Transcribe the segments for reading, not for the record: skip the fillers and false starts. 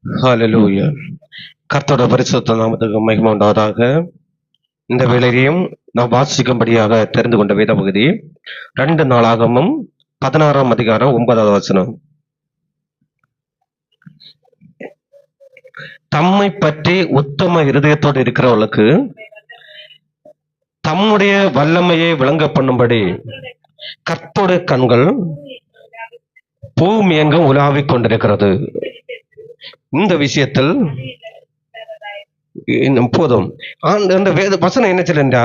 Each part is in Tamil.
ஹalleluya. கர்த்தருடைய பரிசுத்த நாமத்துக்கு மகிமை உண்டாவதாக. இந்த வேளையிலும் நாம் வாசிக்கும்படியாக தெரிந்து கொண்ட வேத பகுதி 2 நாளாகமம் 16ஆம் அதிகாரம் 9வது வசனம். தம்மை பற்றி உத்தம இருதயத்தோடு இருக்கிறவர்களுக்கு தம்முடைய வல்லமையை விளங்க பண்ணும்படி கர்த்தருடைய கண்கள் பூமி எங்கும் உலாவிக் கொண்டிருக்கிறது. இந்த விஷயத்தில் போதும். அந்த வேத வசனம் என்ன சொல்லுண்டா,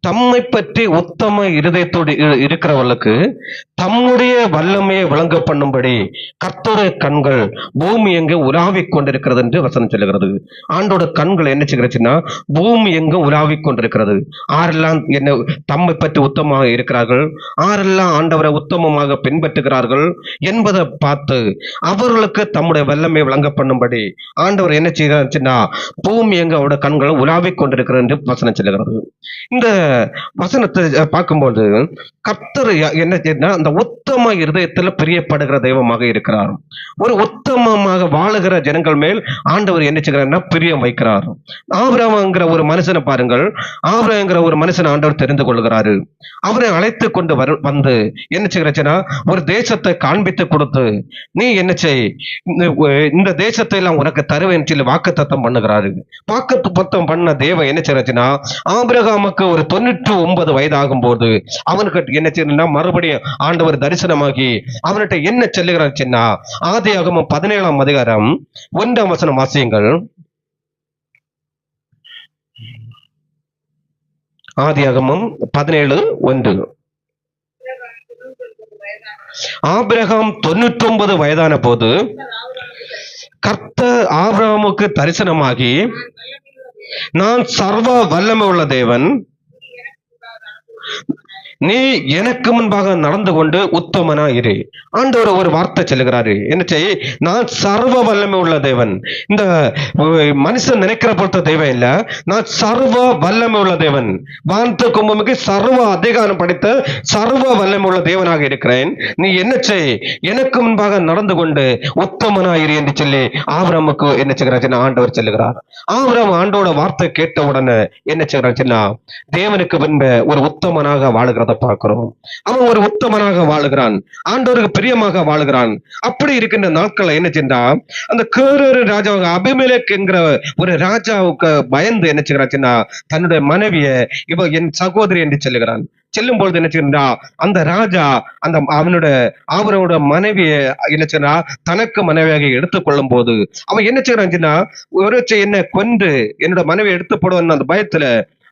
தம்மை பற்றி உத்தம இருதயத்தோடு இருக்கிறவர்களுக்கு தம்முடைய வல்லமையை விளங்க பண்ணும்படி கர்த்தருடைய கண்கள் பூமி எங்கே உலாவிக் கொண்டிருக்கிறது என்று வசனம் சொல்லுகிறது. ஆண்டோட கண்கள் என்ன செய்கிறச்சுன்னா பூமி எங்கும் உலாவிக் கொண்டிருக்கிறது. ஆரெல்லாம் என்ன தம்மை பற்றி உத்தமமாக இருக்கிறார்கள், ஆரெல்லாம் ஆண்டவரை உத்தமமாக பின்பற்றுகிறார்கள் என்பதை பார்த்து அவர்களுக்கு தம்முடைய வல்லமையை விளங்க பண்ணும்படி ஆண்டவர் என்ன செய்கிறாச்சுன்னா பூமி எங்க அவருடைய கண்கள் உலாவிக் கொண்டிருக்கிறது என்று வசனம் சொல்லுகிறது. இந்த வசனத்தை பார்க்கும்போது கர்த்தர் என்ன செய்யறா, அந்த உத்தம இருதயத்துல பிரியப்படுகிற தெய்வமாக இருக்கிறார். ஒரு உத்தமமாக வாழுகிற ஜனங்கள் மேல் ஆண்டவர் என்ன செய்கிறார்னா பிரியம் வைக்கிறார். ஆபிரகாம்ங்கிற ஒரு மனுஷனை பாருங்கள். ஆபிரகாம்ங்கிற ஒரு மனுஷனை ஆண்டவர் தெரிந்து கொள்கிறாரு. அவரை அழைத்து கொண்டு வந்து என்ன செய்கிறாச்சுன்னா ஒரு தேசத்தை காண்பித்து கொடுத்து, நீ என்ன செய், இந்த தேசத்தை எல்லாம் உனக்கு தருவேன் சொல்லி வாக்குத்தத்தம் பண்ணுகிறாரு. வாக்குத்தத்தம் பண்ண தேவன் என்ன செய்யறாச்சுன்னா ஆபிரகாமுக்கு ஒரு 99 வயது ஆகும் போது அவனுக்கு என்ன செய்யணும்னா மறுபடியும் ஆண்டவர் தரிசனமாகி அவன்கிட்ட என்ன சொல்லுகிறாச்சுன்னா ஆதியாகமம் 17ஆம் அதிகாரம் 1ஆம் வசனம் வாசியுங்கள். ஆதியாகமம் 17:1. ஆபிரகாம் 99 வயதான போது கர்த்தர் ஆபிரகாமுக்கு தரிசனமாகி, நான் சர்வ வல்லமை உள்ள தேவன், நீ எனக்கு முன்பாக நடந்து கொண்டு உத்தமனா இரு. ஆண்டவர் ஒரு வார்த்தை சொல்லுகிறாரு, என்ன செய், நான் சர்வ வல்லமை உள்ள தேவன். இந்த மனுஷன் நினைக்கிற பொறுத்த தெய்வம் இல்ல, நான் சர்வ வல்லமை உள்ள தேவன், வானத்து கும்பமுக்கு சர்வ அதிகாரம் படைத்த சர்வ வல்லமை உள்ள தேவனாக இருக்கிறேன். நீ என்ன செய், எனக்கு முன்பாக நடந்து கொண்டு உத்தமனா இரு என்று சொல்லி ஆபிரகாமுக்கு என்ன செய்கிறாச்சுன்னா ஆண்டவர் சொல்லுகிறார். ஆபிரகாம் ஆண்டோட வார்த்தை கேட்ட உடனே என்ன செய்கிறாச்சுன்னா தேவனுக்கு பின்பு ஒரு உத்தமனாக வாழுகிறத பார்க்கிறோம். அவன் ஒரு உத்தமனாக வாழுகிறான், ஆண்டவருக்கு பிரியமாக வாழுகிறான். அப்படி இருக்கின்ற நாட்கள் என்ன செஞ்சா அந்த கேரரு ராஜாவுக்கு அபிமெலேக் என்கிற ஒரு ராஜாவுக்கு பயந்து என்ன செய்கிறாச்சுன்னா தன்னுடைய மனைவிய இவ என் சகோதரி என்று சொல்லுகிறான். செல்லும் பொழுது என்ன செய்யறா, அந்த ராஜா அந்த அவனோட மனைவியை என்ன செய்யறா தனக்கு மனைவியாக எடுத்துக் கொள்ளும் போது அவன் என்ன செய்யறான், ஒரு என்ன கொன்று என்னோட மனைவியை எடுத்து போடுவான்னு அந்த பயத்துல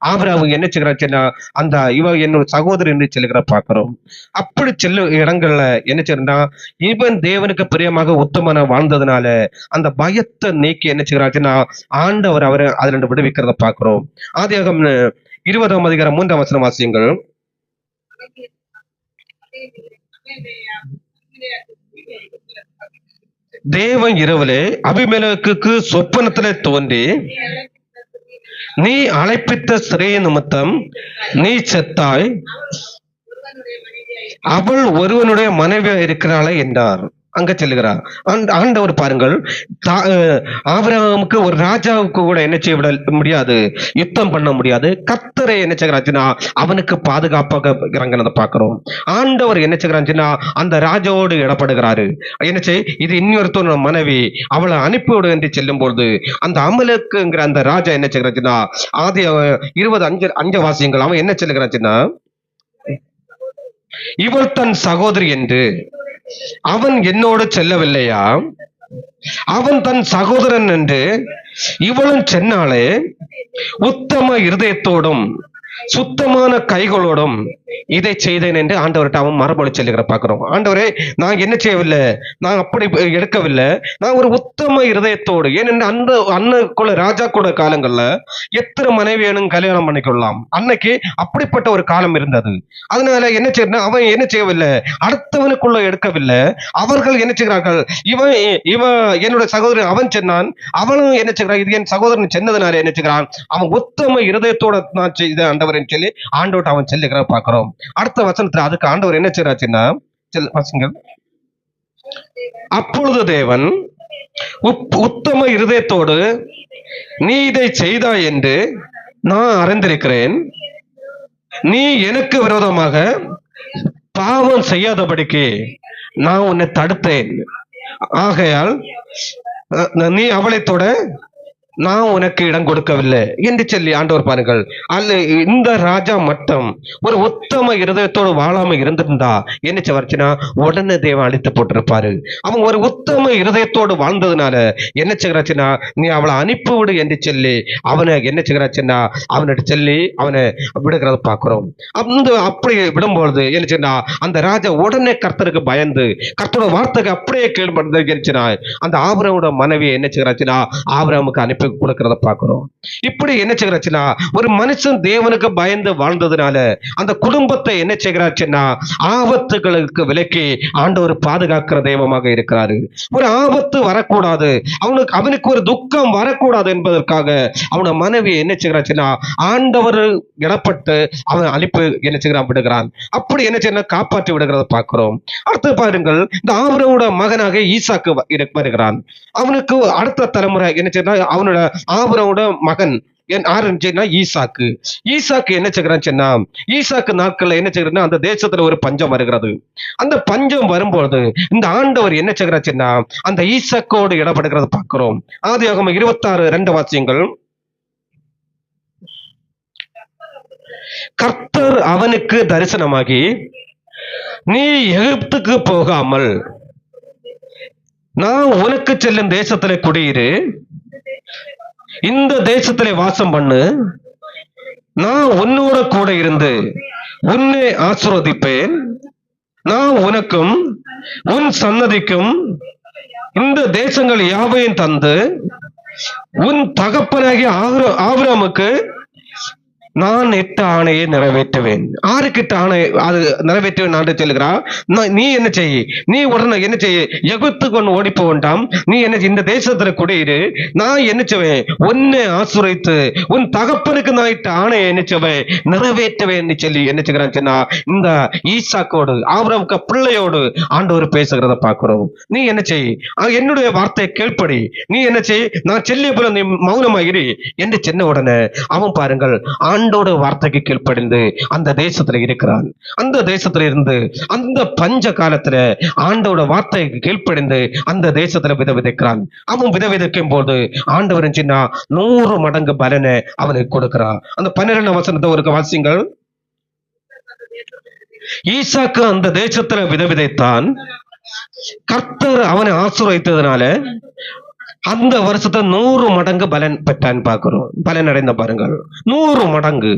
ஆபிரகாம் என்ன செய்கிறாச்சுன்னா அந்த இவ என்னோட சகோதரி என்று சொல்லுகிற பார்க்கிறோம். அப்படி செல்லும் இடங்கள்ல என்ன செய்யறா, இவன் தேவனுக்கு பிரியமாக உத்தமன வாழ்ந்ததுனால அந்த பயத்தை நீக்கி என்ன செய்கிறாச்சுன்னா ஆண்டவர் அவரை அதுல விடுவிக்கிறத பார்க்கிறோம். ஆதியாகமம் 20ஆம் அதிகாரம் 3ஆம் வசனம் வாசியுங்கள். தேவன் இரவிலே அபிமெலேக்குக்கு சொப்பனத்திலே தோன்றி, நீ அழைப்பித்த ஸ்திரீ நிமித்தம் நீ செத்தாய், அவள் ஒருவனுடைய மனைவியா இருக்கிறாளே என்றார். அங்க செல்லுகிறார் ஆண்டவர். பாருங்கள், ஆபிரகாமுக்கு ஒரு ராஜாவுக்கு கூட என்ன செய்ய விட முடியாது, யுத்தம் பண்ண முடியாது. கர்த்தரை என்ன செய்கிறாச்சுன்னா அவனுக்கு பாதுகாப்பாக இறங்கினதை பார்க்கிறோம். ஆண்டவர் என்ன செய்கிறாச்சுன்னா அந்த ராஜாவோடு இடப்படுகிறாரு. என்ன செய், இது இன்னொருத்தோட மனைவி, அவளை அனுப்பிவிடு என்று செல்லும் பொழுது அந்த அமலுக்குங்கிற அந்த ராஜா என்ன செய்கிறாச்சுன்னா ஆதி 20:5 வாசியங்கள் அவன் என்ன சொல்லுகிறாச்சுன்னா, இவள் தன் சகோதரி என்று அவன் என்னோடு செல்லவில்லையா, அவன் தன் சகோதரன் என்று இவளும் சென்னாலே உத்தம இருதயத்தோடும் சுத்தமான கைகளோடும் இதை செய்தேன் என்று ஆண்டவர்கிட்ட அவன் மறுமொழி சொல்லுகிற பார்க்கிறோம். ஆண்டவரே, நான் என்ன செய்யவில்லை, நான் அப்படி எடுக்கவில்லை, நான் ஒரு உத்தம இருதயத்தோடு. ஏனென்று அந்த அன்னைக்குள்ள ராஜா கூட காலங்கள்ல எத்தனை மனைவி வேணும் கல்யாணம் பண்ணிக்கொள்ளலாம், அன்னைக்கு அப்படிப்பட்ட ஒரு காலம் இருந்தது. அதனால என்ன செய்யணும், அவன் என்ன செய்யவில்லை, அடுத்தவனுக்குள்ள எடுக்கவில்லை. அவர்கள் என்ன செய்கிறார்கள், இவன் என்னோட சகோதரன் அவன் சொன்னான், அவனும் என்ன செய்கிறான், இது என் சகோதரன் சொன்னதுனால என்ன செய்கிறான், அவன் உத்தம இருதயத்தோட நான் செய்த ஆண்டவர் சொல்லி ஆண்டவர் அவன் சொல்லுகிற பார்க்கிறோம். அடுத்த வசனத்துல அதுக்கு ஆண்டவர் என்ன செய்யறாச்சுன்னா, அப்பொழுது தேவன் உத்தம இருதயத்தோடு நீ இதை செய்தாய் என்று நான் அறிந்திருக்கிறேன். நீ எனக்கு விரோதமாக பாவம் செய்யாதபடிக்கு நான் உன்னை தடுத்தேன். ஆகையால் நீ அவளை தொட நான் உனக்கு இடம் கொடுக்கவில்லை என்று சொல்லி ஆண்டவர் பாருங்கள். அல்ல, இந்த ராஜா மட்டும் ஒரு உத்தம இருதயத்தோடு வாழாம இருந்திருந்தா என்ன செய்வாச்சுன்னா உடனே தேவன் அழித்து போட்டிருப்பாரு. அவன் ஒரு உத்தம இருதயத்தோடு வாழ்ந்ததுனால என்ன செய்கிறாச்சுன்னா நீ அவளை அனுப்பிவிடு என்று சொல்லி அவனை என்ன செய்கிறாச்சுன்னா அவனிட்ட சொல்லி அவனை விடுகிறத பார்க்கிறோம். அப்படி விடும்பொழுது என்ன செய்யா அந்த ராஜா உடனே கர்த்தருக்கு பயந்து கர்த்தரோட வார்த்தைக்கு அப்படியே கீழ்படுத்த அந்த ஆபிரகாமோட மனைவி என்ன செய்கிறாச்சுன்னா ஆபிரகாமுக்கு அனுப்பி கொடுக்கிறத பார்க்கிறோம். இப்படி என்ன செய்கிறாச்சுன்னா ஒரு மனுஷன் தேவனுக்கு பயந்து வாழ்ந்ததுனால அந்த குடும்பத்தை என்ன செய்கிறாச்சுன்னா ஆபத்துகளுக்கு விலக்கி ஆண்டவர் பாதுகாக்கிற தெய்வமாக இருக்கிறாரு. ஒரு ஆபத்து வரக்கூடாது, அவனுக்கு ஒரு துக்கம் வரக்கூடாது என்பதற்காக அவனோட மனைவி என்ன செய்கிறாச்சுன்னா ஆண்டவர் இடப்பட்டு அவன் அனுப்பி என்ன செய்கிறான் விடுகிறான். அப்படி என்ன செய்ய காப்பாற்றி விடுகிறத பார்க்கிறோம். அடுத்து பாருங்கள், இந்த ஆபிரகாமோட மகனாக ஈசாக்கு வருகிறான். அவனுக்கு அடுத்த தலைமுறை என்ன செய்யறா அவனோட ஆபிரகாமோட மகன் ஈசாக்கு. ஈசாக்கு என்ன செய்யறான்னா ஈசாக்கு நாட்கள்ல என்ன செய்யறா அந்த தேசத்துல ஒரு பஞ்சம் வருகிறது. அந்த பஞ்சம் வரும்போது இந்த ஆண்டவர் என்ன செய்யறாச்சுன்னா அந்த ஈசாக்கோடு இடப்படுகிறத பார்க்கிறோம். ஆதியாகமம் 26:2 வாசியங்கள். கர்த்தர் அவனுக்கு தரிசனமாகி நீ எகிப்துக்கு போகாமல் நான் உனக்கு செல்லும் தேசத்திலே குடியிரு, இந்த தேசத்திலே வாசம் பண்ணு, நான் உன்னோட கூட இருந்து உன்னை ஆசீர்வதிப்பேன், நான் உனக்கும் உன் சன்னதிக்கும் இந்த தேசங்கள் யாவையும் தந்து உன் தகப்பனாகிய ஆபிரகாமுக்கு நான் இட்ட ஆணையை நிறைவேற்றுவேன். ஆறுக்கிட்ட ஆணை அது நிறைவேற்றுவேன் ஆண்டு சொல்லுகிறான். நீ என்ன செய்ய, நீ உடனே என்ன செய்ய, எகிப்துக்கு ஒன்று ஓடி போக வேண்டாம், நீ என்ன இந்த தேசத்துல குடியிரு, நான் என்ன செய்வேன் உன்னை ஆசீர்வதித்து உன் தகப்பனுக்கு நான் இட்ட ஆணையை என்ன செய்வேன் நிறைவேற்றுவேன் சொல்லி என்ன செய்கிறான் சொன்னா இந்த ஈசாக்கோடு ஆபிரகாமுக்கு பிள்ளையோடு ஆண்டவர் பேசுகிறத பார்க்கிறோம். நீ என்ன செய், என்னுடைய வார்த்தையை கேள்படி, நீ என்ன செய், நான் செல்லிய போல நீ மௌனமாயிரு என்று சொன்ன உடனே அவன் பாருங்கள் ஆண்டோட வார்த்தைக்கு கீழ்ப்படிந்து அந்த தேசத்துல இருக்கிறான். அந்த தேசத்துல இருந்து அந்த பஞ்ச காலத்துல ஆண்டோட வார்த்தைக்கு கீழ்ப்படிந்து அந்த தேசத்துல விதைக்கிறான். அவன் விதைக்கும் போது ஆண்டவர் சின்ன 100 மடங்கு பலனை அவனுக்கு கொடுக்கிறான். அந்த 12 வசனத்தை ஒரு வாசிங்கள். ஈசாக்கு அந்த தேசத்துல விதைத்தான். கர்த்தர் அவனை ஆசீர்வதித்ததுனால அந்த வருஷத்தை 100 மடங்கு பலன் பெற்றான் பார்க்கிறோம். பலன் அடைந்த பாருங்கள் 100 மடங்கு.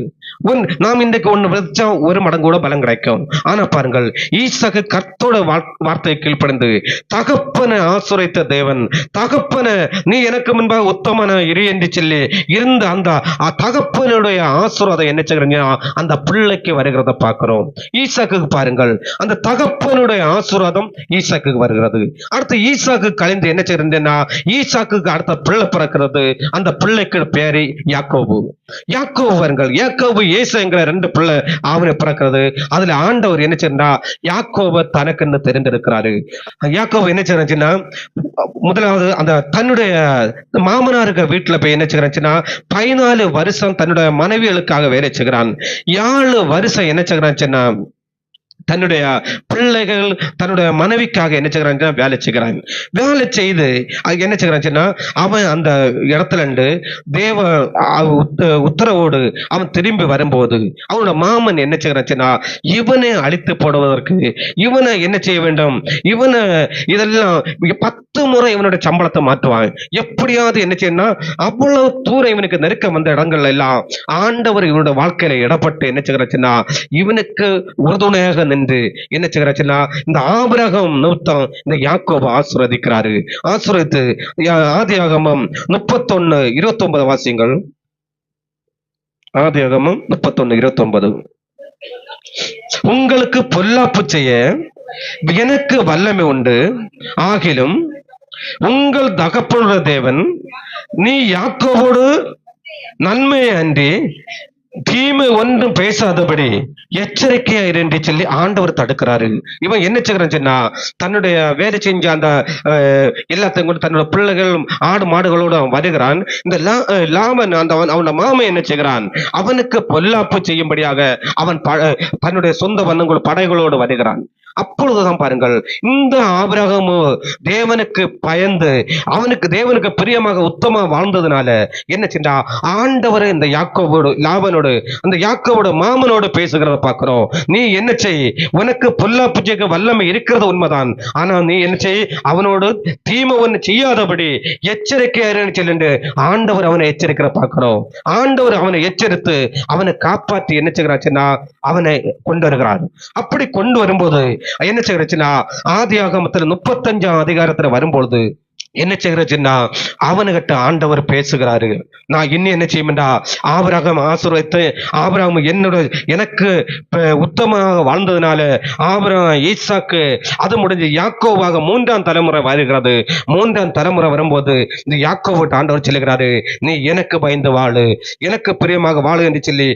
நாம் இன்றைக்கு 1 விதைச்சா 1 மடங்கு கூட பலன் கிடைக்கும். ஆனா பாருங்கள் ஈசாக்கு கர்த்தரோட வார்த்தையை கீழ்ப்படிந்து தகப்பனை ஆசீர்வதித்த தேவன், தகப்பனை நீ எனக்கு முன்பாக உத்தமன இரு என்று சொல்லி இருந்த அந்த தகப்பனுடைய ஆசீர்வாதம் என்ன செய்கிறீங்க அந்த பிள்ளைக்கு வருகிறத பார்க்கிறோம். ஈசாக்கு பாருங்கள் அந்த தகப்பனுடைய ஆசீர்வாதம் ஈசாக்கு வருகிறது. அடுத்து ஈசாக்கு கழிந்து என்ன செய்கிறேன்னா ஈசாக்குக்கு அடுத்த பிள்ளை பிறக்கிறது. அந்த பிள்ளைக்கு பேரு யாக்கோபு. யாக்கோபு வருங்கள், யாக்கோபு ஏசு என்கிற 2 பிள்ளை அவனை பிறக்கிறது. அதுல ஆண்டவர் என்ன செய்யறா யாக்கோபை தனக்குன்னு தெரிந்திருக்கிறாரு. யாக்கோபு என்ன செய்யறா முதலாவது அந்த தன்னுடைய மாமனாருக்கு வீட்டுல போய் என்ன செய்யறாச்சுன்னா 14 வருஷம் தன்னுடைய மனைவிகளுக்காக வேலை செய்கிறான். 7 வருஷம் என்ன செய்யறாச்சுன்னா தன்னுடைய பிள்ளைகள் தன்னுடைய மனைவிக்காக என்ன செய்கிறாங்க வேலை செய்கிறாங்க. வேலை செய்து என்ன செய்கிறாச்சுன்னா அவன் அந்த இடத்துல இருந்து தேவ உத்தரவோடு அவன் திரும்பி வரும்போது அவனோட மாமன் என்ன செய்கிறாச்சுன்னா இவனை அழித்து போடுவதற்கு இவனை என்ன செய்ய வேண்டும், இவனை இதெல்லாம் 10 முறை இவனுடைய சம்பளத்தை மாற்றுவான். எப்படியாவது என்ன செய்யணும்னா அவ்வளவு தூரம் இவனுக்கு நெருக்கம் வந்த இடங்கள்ல எல்லாம் ஆண்டவர் இவனுடைய வாழ்க்கையில இடப்பட்டு என்ன செய்கிறாச்சுன்னா இவனுக்கு உறுதுணையாக என்று என்ன செய்கிறாச்சுன்னா இந்த ஆபிரகாம் நிமித்தம் இந்த யாக்கோபு ஆசீர்வதிக்கிறாரு. ஆசீர்வதித்து ஆதியாகமம் 31:29 வாசியுங்கள். ஆதியாகமம் 31:29. உங்களுக்கு பொல்லாப்பு செய்ய எனக்கு வல்லமை உண்டு, ஆகிலும் உங்கள் தகப்பனுடைய தேவன் நீ யாக்கோபோடு நன்மையை அன்றி தீமை ஒன்றும் பேசாதபடி எச்சரிக்கையா இரு என்று சொல்லி ஆண்டவர் தடுக்கிறாரு. இவன் என்ன செய்கிறான்னு சொன்னா, தன்னுடைய வேலை செஞ்ச அந்த எல்லாத்தையும் கொண்டு தன்னோட பிள்ளைகள் ஆடு மாடுகளோடு அவன் வருகிறான். இந்த லாமன் அந்த அவனோட மாமன் என்ன செய்கிறான், அவனுக்கு பொல்லாப்பு செய்யும்படியாக அவன் தன்னுடைய சொந்த வண்ணங்கள் படைகளோடு வருகிறான். அப்பொழுதுதான் பாருங்கள், இந்த ஆபிரகாம் தேவனுக்கு பயந்து தேவனுக்கு பிரியமாக உத்தமா வாழ்ந்ததுனால என்ன செஞ்சா, ஆண்டவரை இந்த யாக்கோபோடு லாபனோடு அந்த யாக்கோவோட மாமனோடு பேசுகிறத பார்க்கிறோம். நீ என்ன செய், உனக்கு பொல்லாப்பு செய்ய வல்லமை இருக்கிறது உண்மைதான், ஆனா நீ என்ன செய், அவனோடு தீமை ஒன்று செய்யாதபடி எச்சரிக்கையாருன்னு சொல்லிட்டு ஆண்டவர் அவனை எச்சரிக்கிற பார்க்கிறோம். ஆண்டவர் அவனை எச்சரித்து அவனை காப்பாற்றி என்ன செய்கிறாச்சுன்னா அவனை கொண்டு வருகிறார். அப்படி கொண்டு வரும்போது என்ன செய்கிறச்சுன்னா, ஆதியாகமத்துல 35ஆம் அதிகாரத்துல வரும்பொழுது என்ன செய்கிறச்சுன்னா, அவனுகிட்ட ஆண்டவர் பேசுகிறாரு. நான் இன்னும் என்ன செய்யணும்டா, ஆபிரகாம் ஆசீர்வதித்து ஆபிரகாம் எனக்கு உத்தமமாக வாழ்ந்ததுனால ஆபிரகாம் ஈசாக்கு அது முடிஞ்சு யாக்கோவாக 3ஆம் தலைமுறை வருகிறது. 3ஆம் தலைமுறை வரும்போது இந்த யாக்கோவிட்டு ஆண்டவர் சொல்லுகிறாரு, நீ எனக்கு பயந்து வாழு, எனக்கு பிரியமாக வாழு என்று சொல்லி,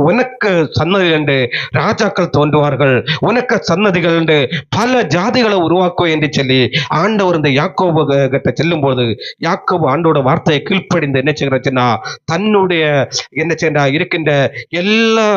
உனக்கு சன்னதி என்று ராஜாக்கள் தோன்றுவார்கள், உனக்கு சன்னதிகள் என்று பல ஜாதிகளை உருவாக்குவோம் என்று சொல்லி ஆண்டவர் இந்த யாக்கோபு செல்லும் போது யாக்கோபு ஆண்டோட வார்த்தையை கீழ்ப்படிந்து என்ன செய்கிறச்சுன்னா, தன்னுடைய என்ன செய்ய இருக்கின்ற எல்லா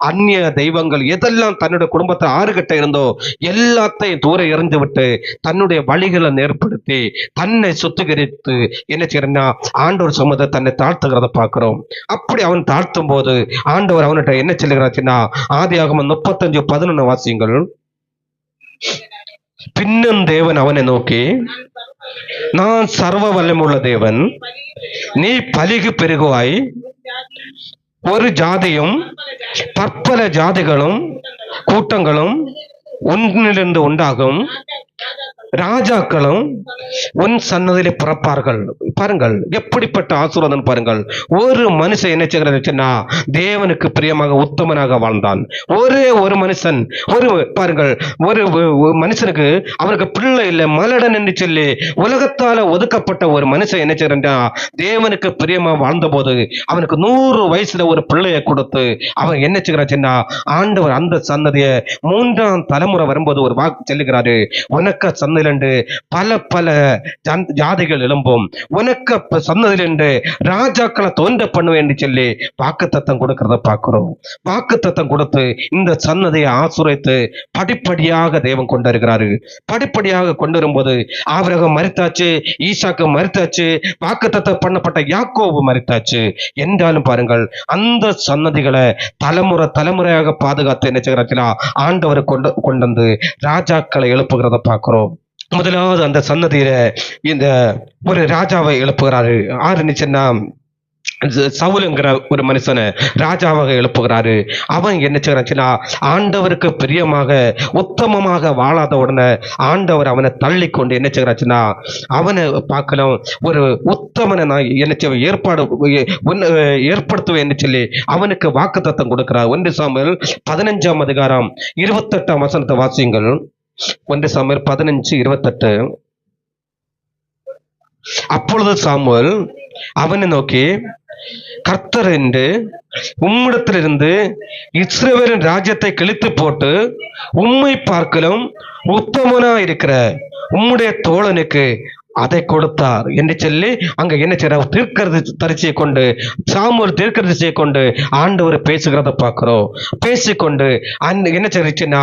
அந்நிய தெய்வங்கள் எதெல்லாம் தன்னுடைய குடும்பத்தை 6 கட்ட இருந்தோ எல்லாத்தையும் தூர எறிந்து விட்டு தன்னுடைய வழிகளை நேர்படுத்தி தன்னை சுத்திகரித்து என்ன செய்யறா ஆண்டவர் சமூகத்தை தன்னை தாழ்த்துகிறத பார்க்கிறோம். அப்படி அவன் தாழ்த்தும் போது ஆண்டவர் அவன்கிட்ட என்ன சொல்லுகிறாச்சுன்னா, ஆதியாகமம் 35:11 வாசியுங்கள். பின்னும் தேவன் அவனை நோக்கி, நான் சர்வ வல்லமுள்ள தேவன், நீ பலிகு பெருகுவாய், ஒரு ஜாதியும் பற்பல ஜாதிகளும் கூட்டங்களும் உன்னிலிருந்து உண்டாகும், ராஜாக்களும் உன் சன்னதியிலே பிறப்பார்கள். பாருங்கள் எப்படிப்பட்ட ஆசீர்வாதம் பாருங்கள். ஒரு மனுஷன் என்ன செய்கிறாருன்னா, தேவனுக்கு பிரியமாக உத்தமனாக வாழ்ந்தான். ஒரு மனுஷன் பாருங்கள், ஒரு மனுஷனுக்கு அவனுக்கு பிள்ளை இல்லை, மலடன் என்று சொல்லி உலகத்தால ஒதுக்கப்பட்ட ஒரு மனுஷன் என்ன செய்யறா, தேவனுக்கு பிரியமா வாழ்ந்த போது அவனுக்கு 100 வயசுல ஒரு பிள்ளையை கொடுத்து அவன் என்ன செய்கிறாச்சுன்னா, ஆண்டவர் அந்த சன்னதியை 3ஆம் தலைமுறை வரும்போது ஒரு வாக்கு சொல்லுகிறாரு, உனக்கு சன்னதிலிருந்து பல ஜாதிகள் எழும்பும், உனக்கு சன்னதிலிருந்து ராஜாக்களை தோன்ற பண்ணுவேன் என்று சொல்லி வாக்குத்தத்தம் கொடுக்கிறத பார்க்கிறோம். வாக்குத்தத்தம் கொடுத்து இந்த சன்னதியை ஆசீர்வதித்து படிப்படியாக தேவன் கொண்டு வருகிறாரு. படிப்படியாக கொண்டு வரும்போது ஆபிரகாம் மரித்தாச்சு, ஈசாக்கு மரித்தாச்சு, வாக்குத்தத்தம் பண்ணப்பட்ட யாக்கோபு மரித்தாச்சு. என்றாலும் பாருங்கள், அந்த சன்னதிகளை தலைமுறையாக பாதுகாத்து என்ன செய்கிறாச்சுன்னா ஆண்டவர் கொண்டு வந்து ராஜாக்களை எழுப்புகிறத பார்க்கிறோம். முதலாவது அந்த சன்னதியில இந்த ஒரு ராஜாவை எழுப்புகிறாரு. ஆரம்பிச்சுன்னா சவுலுங்கிற ஒரு மனுஷனை ராஜாவாக எழுப்புகிறாரு. அவன் என்ன செய்யறாச்சுன்னா, ஆண்டவருக்கு பிரியமாக உத்தமமாக வாழாத உடனே ஆண்டவர் அவனை தள்ளி கொண்டு என்ன செய்யறாச்சுன்னா, அவனை பார்க்கலாம் ஒரு உத்தமனை நான் என்ன ஏற்படுத்துவேன் என்று சொல்லி அவனுக்கு வாக்குத்தத்தம் கொடுக்கிறார். 1 சாமுவேல் 15ஆம் அதிகாரம் 28ஆம் வசனத்தை வாசியுங்கள். 1 சாமுவேல் 15:28. அப்பொழுது சாமுவேல் அவனை நோக்கி, கர்த்தர் என்று உம்மிடத்திலிருந்து இஸ்ரவேலின் ராஜ்யத்தை கிழித்து போட்டு உம்மை பார்க்கலும் உத்தமனா இருக்கிற உம்முடைய தோழனுக்கு அதை கொடுத்தார் என்று சொல்லி அங்க என்ன செய்யற தீர்க்கதரிசியை கொண்டு சாமுவேல் தீர்க்கதரிசியை கொண்டு ஆண்டவர் பேசுகிறத பார்க்கிறோம். பேசிக்கொண்டு என்ன செய்யச்சுன்னா,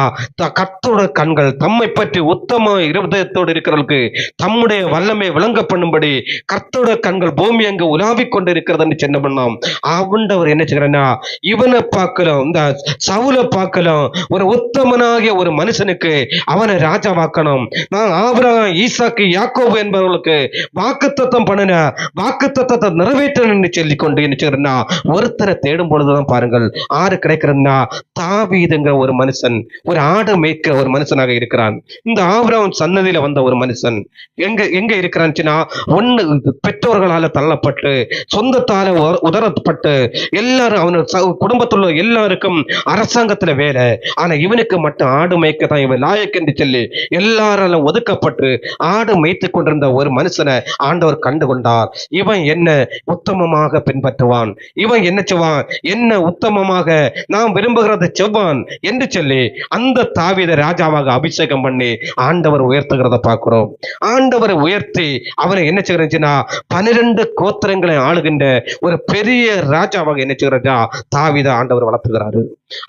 கர்த்தரோட கண்கள் தம்மை பற்றி உத்தம இருதயத்தோடு இருக்கிறவர்களுக்கு தம்முடைய வல்லமை விளங்க பண்ணும்படி கர்த்தரோட கண்கள் பூமி அங்கு உலாவிக் கொண்டு இருக்கிறது என்ன பண்ணோம். ஆண்டவர் என்ன செய்யறா, இவனை பார்க்கலாம், இந்த சவுலை பார்க்கலாம், ஒரு உத்தமனாகிய ஒரு மனுஷனுக்கு அவனை ராஜாவாக்கணும். நான் ஆபிரகாம், ஈசாக்கு, யாக்கோபு என்பவர்களுக்கு வாக்குத்தத்தம் பண்ணின வாக்குத்தத்தத்தை நிறைவேற்றணும்னு சொல்லி கொண்டு என்ன செய்யறா, ஒருத்தரை தேடும் பொழுதுதான் பாருங்கள் ஆறு கிடைக்கிறதுனா தாவீதுங்கிற ஒரு மனுஷன், ஒரு ஆடு மேய்க்க ஒரு மனுஷனாக இருக்கிறான். இந்த ஆபிரகாம் சன்னதியில வந்த ஒரு மனுஷன் எங்க இருக்கிறான்னுச்சுன்னா, ஒண்ணு பெற்றோர்களால தள்ளப்பட்டு சொந்தத்தால உதறப்பட்டு எல்லாரும் அவனு குடும்பத்துள்ள எல்லாருக்கும் அரசாங்கத்துல வேலை, ஆனா இவனுக்கு மட்டும் ஆடு மேய்க்க தான் இவன் லாயக் என்று சொல்லி எல்லாராலும் ஒதுக்கப்பட்டு ஆடு மேய்த்து கொண்டிருந்த ஒரு மனுஷனை ஆண்டவர் கண்டு கொண்டார். இவன் என்ன உத்தமமாக பின்பற்றுவான், இவன் என்ன செய்வான், என்ன உத்தமமாக நாம் விரும்புகிறத செவ்வான் என்று சொல்லி அந்த தாவீதை ராஜாவாக அபிஷேகம் பண்ணி ஆண்டவர் உயர்த்துகிறத பார்க்கிறோம். ஆண்டவரை உயர்த்தி அவனை என்ன செய்கிறா 12 கோத்திரங்களை ஆளுகின்ற ஒரு பெரிய ராஜாவாக என்ன செய்கிறா தாவீதை ஆண்டவர் வளர்த்துகிறாரு.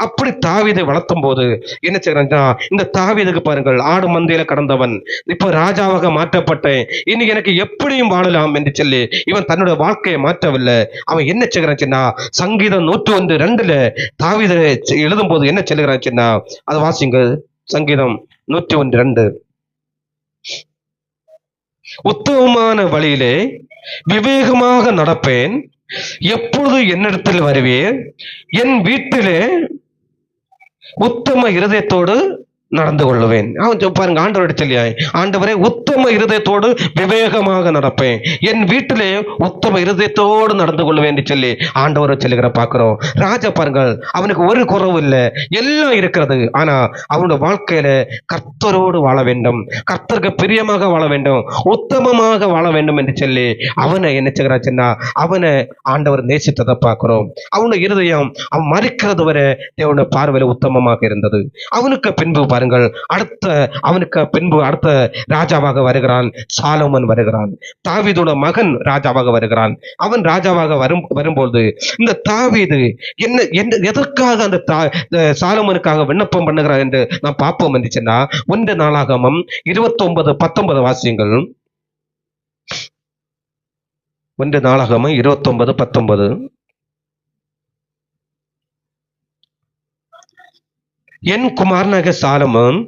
அப்படி தாவீதை வளர்த்தும் போது என்ன செய்கிறான், இந்த தாவீதுக்கு பாருங்கள், ஆடு மந்தையில கடந்தவன் இப்ப ராஜாவாக மாற்றப்பட்டேன், இனி எனக்கு எப்படியும் வாழலாம் என்று சொல்லி இவன் தன்னுடைய வாழ்க்கையை மாற்றவில்லை. அவன் என்ன செய்கிறான், சங்கீதம் 101:2 தாவீது எழுதும் போது என்ன சொல்லுகிறான், அது வாசிங்க. சங்கீதம் 101:2. உத்தமமான வழியிலே விவேகமாக நடப்பேன், எப்பொழுது என்னிடத்தில் வருவேன், என் வீட்டிலே உத்தம இருதயத்தோடு நடந்து கொள்ளுவேன். அவன் பாருங்க, ஆண்டவரோட சொல்லியா, ஆண்டவரே உத்தம இருதயத்தோடு விவேகமாக நடப்பேன், என் வீட்டிலே உத்தம இருதயத்தோடு நடந்து கொள்ளுவேன் என்று சொல்லி ஆண்டவரை சொல்லுகிற பார்க்கிறோம். ராஜா பாருங்கள், அவனுக்கு ஒரு குறவு இல்லை, எல்லாம் இருக்கிறது. ஆனா அவனுடைய வாழ்க்கையில கர்த்தரோடு வாழ வேண்டும், கர்த்தருக்கு பிரியமாக வாழ வேண்டும், உத்தமமாக வாழ வேண்டும் என்று சொல்லி அவனை என்ன செய்கிறாச்சுன்னா அவனை ஆண்டவர் நேசித்ததை பார்க்கிறோம். அவனுடைய இருதயம் அவன் மறிக்கிறது வரை தேவனுடைய பார்வையில உத்தமமாக இருந்தது. அவனுக்கு பின்பு அவனுக்கு பின்பு அடுத்த ராஜாவாக வருகிறான் சாலோமன் வருகிறான். தாவீதோட மகன் ராஜாவாக வருகிறான். அவன் ராஜாவாக வரும்போது இந்த தாவீது என்ன எதற்காக அந்த சாலோமனுக்காக விண்ணப்பம் பண்ணுகிறார் என்று நாம் பார்ப்போம் என்று சொன்னா, 1 நாளாகமம் 29:19 வாசியங்கள். 1 நாளாகமம் 29:19. என் குமாரனாக சாலமோன்,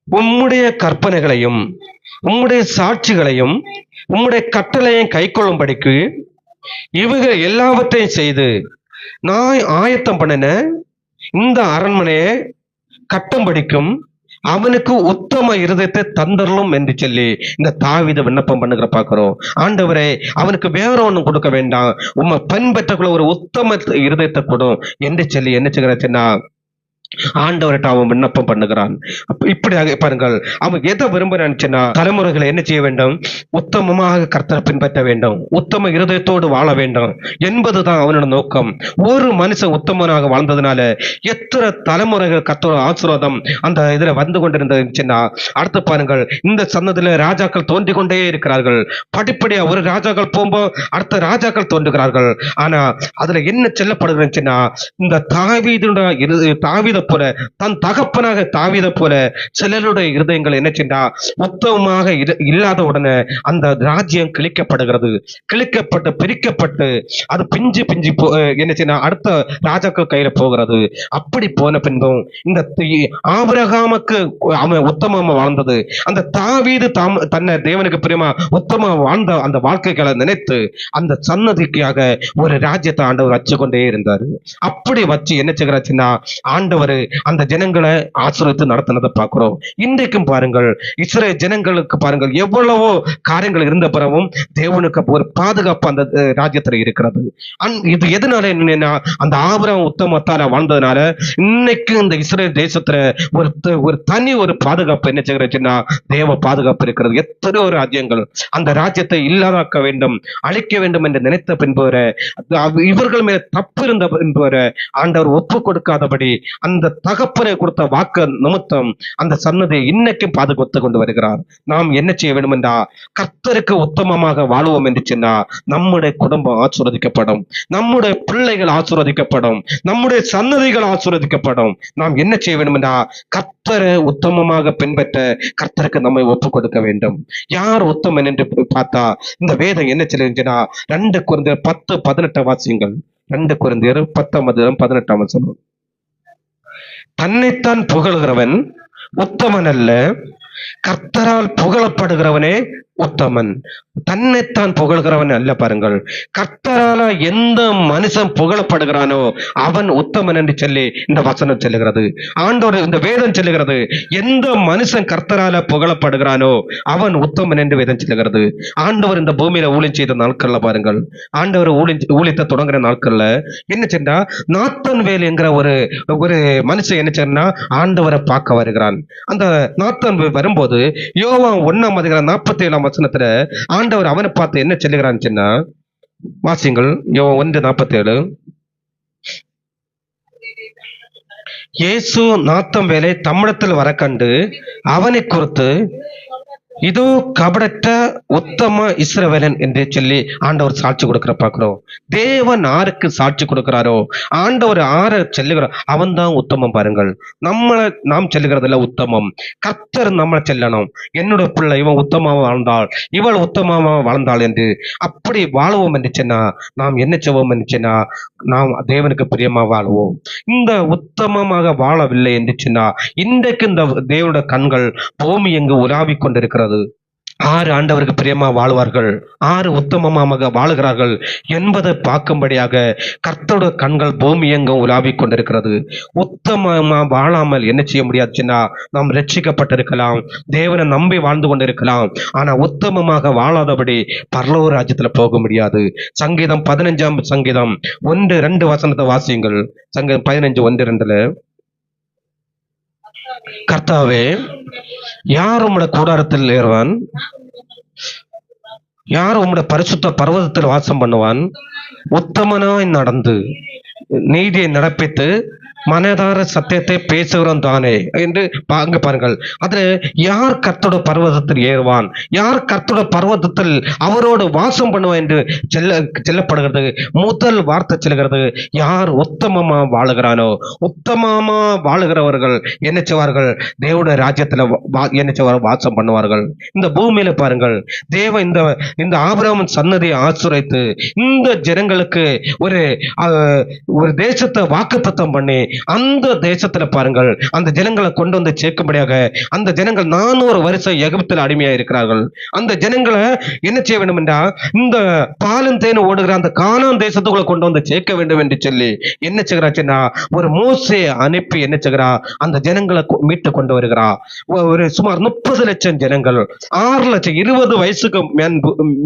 உம்முடைய கற்பனைகளையும் உம்முடைய சாட்சிகளையும் உம்முடைய கட்டளையும் கைக்கொள்ளும்படிக்கு இவங்க எல்லாவற்றையும் செய்து நான் ஆயத்தம் பண்ணின இந்த அரண்மனையை கட்டும்படிக்கும் அவனுக்கு உத்தம இருதயத்தை தந்தரலும் என்று சொல்லி இந்த தாவீது விண்ணப்பம் பண்ணுகிற பார்க்கிறோம். ஆண்டவரே, அவனுக்கு வேற ஒண்ணும் கொடுக்க வேண்டாம், உம்மை பின்பற்றக்குள்ள ஒரு உத்தம இருதயத்தை கொடும் என்று சொல்லி என்ன செய்கிறாச்சுன்னா ஆண்டவர்கிட்ட அவன் விண்ணப்பம் பண்ணுகிறான். இப்படியாக பாருங்கள், அவன் எதை விரும்புறான்னு, தலைமுறைகளை என்ன செய்ய வேண்டும், உத்தமமாக கர்த்தரை பின்பற்ற வேண்டும், உத்தம இருதயத்தோடு வாழ வேண்டும் என்பதுதான் அவனோட நோக்கம். ஒரு மனுஷன் உத்தமனாக வாழ்ந்ததுனால எத்தனை தலைமுறைகள் கர்த்தரோட ஆசீர்வாதம் அந்த இதுல வந்து கொண்டிருந்துச்சுன்னா, அடுத்து பாருங்கள், இந்த சன்னதியில ராஜாக்கள் தோன்றிக் கொண்டே இருக்கிறார்கள். படிப்படியா ஒரு ராஜாக்கள் போகும்போது அடுத்த ராஜாக்கள் தோன்றுகிறார்கள். ஆனா அதுல என்ன சொல்லப்படுகிறதுன்னா, இந்த தாவீதை போல தன் தகப்பனாக தாவீதை போல சிலருடைய இருதயங்கள் என்ன சென்றா உத்தமமாக இல்லாத உடனே அந்த ராஜ்யம் கிழிக்கப்படுகிறது. கிழிக்கப்பட்டு பிரிக்கப்பட்டு அது பிஞ்சு என்ன செய்ய அடுத்த ராஜாக்கள் கையில போகிறது. அப்படி போன பின்பும் இந்த ஆபிரகாமுக்கு அவன் உத்தமமா வாழ்ந்தது, அந்த தாவீது தன்னை தேவனுக்கு பிரியமா உத்தமமா வாழ்ந்த அந்த வாழ்க்கைகளை நினைத்து அந்த சன்னதிக்காக ஒரு ராஜ்யத்தை ஆண்டவர் வச்சு கொண்டே இருந்தாரு. அப்படி வச்சு என்ன செய்கிறாச்சுன்னா ஆண்டவர் அந்த ஜனங்களை ஆசீர்வதித்து நடத்தினதை பார்க்கிறோம். இன்றைக்கும் பாருங்கள், இஸ்ரேல் ஜனங்களுக்கு பாருங்கள் எவ்வளவோ காரியங்கள் இருந்த பிறகும் தேவனுக்கு ஒரு பாதுகாப்பு அந்த ராஜ்யத்துல இருக்கிறது. இது எதனால என்னன்னா, அந்த ஆபிரகாம் உத்தமத்தால வாழ்ந்ததுனால இன்னைக்கு இந்த இஸ்ரேல் தேசத்துல ஒரு தனி ஒரு பாதுகாப்பு என்ன செய்கிறச்சுன்னா தேவ பாதுகாப்பு இருக்கிறது. எத்தனையோ ராஜ்யங்கள் அந்த ராஜ்யத்தை இல்லாதாக்க வேண்டும், அழிக்க வேண்டும் என்று நினைத்த பின்பு இவர்கள் மேல தப்பு இருந்த பின்பு ஆண்டவர் ஒப்பு கொடுக்காதபடி அந்த தகப்பனை கொடுத்த வாக்கு நிமித்தம் அந்த சன்னதியை இன்னைக்கும் பாதுகாத்து கொண்டு வருகிறார். நாம் என்ன செய்ய வேண்டும் என்றா, கர்த்தருக்கு உத்தமமாக வாழுவோம் என்று சொன்னா நம்முடைய குடும்பம் ஆசீர்வதிக்கப்படும், நம்முடைய பிள்ளைகள் ஆசீர்வதிக்கப்படும், நம்முடைய சன்னதிகள் ஆசீர்வதிக்கப்படும். நாம் என்ன செய்ய வேண்டும் என்றா, கர்த்தரை உத்தமமாக பின்பற்ற கர்த்தருக்கு நம்மை ஒப்பு கொடுக்க வேண்டும். யார் உத்தமன் என்று பார்த்தா இந்த வேதம் என்ன சொல்லுச்சுன்னா 2 கொரிந்தியர் 10:18 வாசியுங்கள். 2 கொரிந்தியர் 10:18 தன்னைத்தான் புகழ்கிறவன் உத்தமன் அல்ல, கர்த்தரால் புகழப்படுகிறவனே உத்தமன். தன்னைத்தான் புகழ்கிறவன் அல்ல. பாருங்கள், கர்த்தரால எந்த மனுஷன் புகழப்படுகிறானோ அவன் உத்தமன் என்று சொல்லி இந்த வசனம் சொல்லுகிறது. ஆண்டவர் இந்த வேதம் சொல்லுகிறது, எந்த மனுஷன் கர்த்தரால புகழப்படுகிறானோ அவன் உத்தமன் என்று வேதம் சொல்லுகிறது. ஆண்டவர் இந்த பூமியில ஊழியம் செய்த நாட்கள்ல பாருங்கள், ஆண்டவர் ஊழியத்தை தொடங்குற நாட்கள்ல என்ன செஞ்சா நாத்தன் வேல் என்கிற ஒரு மனுஷன் என்ன செய்யறா ஆண்டவரை பார்க்க வருகிறான். அந்த நாத்தன் வரும்போது யோவான் 1:47 வசனத்துல ஆண்டவர் அவனை பார்த்து என்ன சொல்லுகிறான்னு சொன்னா, வாசிங்கள். 1:47. இயேசு நாத்தம் வேலை தம்மிடத்தில் வர கண்டு அவனை குறித்து, இதோ கபடற்ற உத்தம இஸ்ரவேலன் என்று சொல்லி ஆண்டவர் சாட்சி கொடுக்கிற பார்க்கிறோம். தேவன் ஆருக்கு சாட்சி கொடுக்கிறாரோ, ஆண்டவர் ஆற சொல்லுகிறார், அவன் தான் உத்தமம். பாருங்கள், நாம் சொல்லுகிறதுல உத்தமம். கர்த்தர் நம்மளை செல்லணும். என்னோட பிள்ளை இவன் உத்தமாக வாழ்ந்தாள், இவள் உத்தமமாக வாழ்ந்தாள் என்று அப்படி வாழுவோம் என்று சொன்னா, நாம் என்ன செய்வோம் என்று சொன்னா, நாம் தேவனுக்கு பிரியமா வாழ்வோம். இந்த உத்தமமாக வாழவில்லை என்று சொன்னா, இன்றைக்கு இந்த தேவனுடைய கண்கள் பூமி எங்கு உலாவிக் கொண்டிருக்கிறது. ஆறு ஆண்டவருக்கு பிரியமா வாழ்வார்கள், ஆறு உத்தமமாக வாழுகிறார்கள் என்பதை பார்க்கும்படியாக கர்த்தருடைய கண்கள் பூமி எங்கும் உலாவிக் கொண்டிருக்கிறது. உத்தமமா வாழாமல் என்ன செய்ய முடியாதுன்னா, நாம் ரட்சிக்கப்பட்டிருக்கலாம், தேவனை நம்பி வாழ்ந்து கொண்டிருக்கலாம், ஆனா உத்தமமாக வாழாதபடி பரலோக ராஜ்யத்துல போக முடியாது. சங்கீதம் 15ஆம் சங்கீதம் 1-2 வசனத்தை வாசியுங்கள். சங்கீதம் 15:1-2. கர்த்தாவே, யார் உம்முடைய கூடாரத்தில் ஏறுவான்? யார் உம்முடைய பரிசுத்த பர்வதத்தில் வாசம் பண்ணுவான்? உத்தமனாய் நடந்து நீதியை நடப்பித்து மனதார சத்தியத்தை பேசுகிறோம் தானே என்று அங்க பாருங்கள். அதுல யார் கர்த்தருடைய பர்வதத்தில் ஏறுவான், யார் கர்த்தருடைய பர்வதத்தில் அவரோடு வாசம் பண்ணுவான் என்று சொல்லப்படுகிறது. முதல் வார்த்தை சொல்லுகிறது, யார் உத்தமமா வாழுகிறானோ. உத்தமமா வாழுகிறவர்கள் என்ன செய்வார்கள்? தேவனுடைய ராஜ்யத்துல என்ன செய்வார்கள்? வாசம் பண்ணுவார்கள். இந்த பூமியில பாருங்கள், தேவ இந்த ஆபிரகாமின் சன்னதியை ஆசுரைத்து இந்த ஜனங்களுக்கு ஒரு தேசத்தை வாக்குத்தத்தம் பண்ணி, அந்த தேசத்துல பாருங்கள், அந்த ஜனங்களை கொண்டு வந்து சேர்க்கும்படியாக, அந்த ஜனங்கள் 400 வருஷம் எகிப்தில் அடிமையா இருக்கிறார்கள். அந்த ஜனங்களை என்ன செய்ய வேண்டும் என்றா, இந்த பாலும் தேனும் ஓடுகிற அந்த கானான் தேசத்துக்குள்ள கொண்டு வந்து சேர்க்க வேண்டும் என்று சொல்லி என்ன செய்கிறாச்சுன்னா, ஒரு மோசேயை அனுப்பி என்ன செய்கிறா, அந்த ஜனங்களை மீட்டு கொண்டு வருகிறா. ஒரு சுமார் 30 லட்சம் ஜனங்கள், 6 லட்சம் 20 வயசுக்கு